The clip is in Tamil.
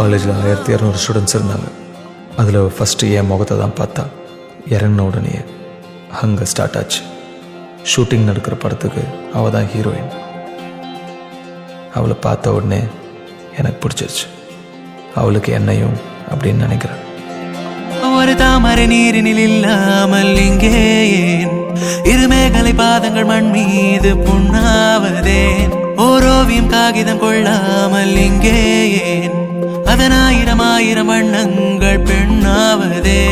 காலேஜில் 1200 ஸ்டூடெண்ட்ஸ் இருந்தாங்க. அதில் ஃபஸ்ட்டு என் முகத்தை தான் பார்த்தா. இறங்கின உடனே அங்கே ஸ்டார்ட் ஆச்சு. ஷூட்டிங் நடக்கிற படத்துக்கு அவள் தான் ஹீரோயின். அவளை பார்த்த உடனே எனக்கு பிடிச்சிருச்சு. அவளுக்கு என்னையும் அப்படின்னு நினைக்கிறேன். ஒரு தாமரை நீரினில் இல்லாமல் இங்கே ஏன் இருமேகலை பாதங்கள் மண் மீது புண்ணாவதேன்? ஓரோவியம் காகிதம் கொள்ளாமல் இங்கே ஏன் அதன் ஆயிரம் ஆயிரம் வண்ணங்கள் பெண்ணாவதே?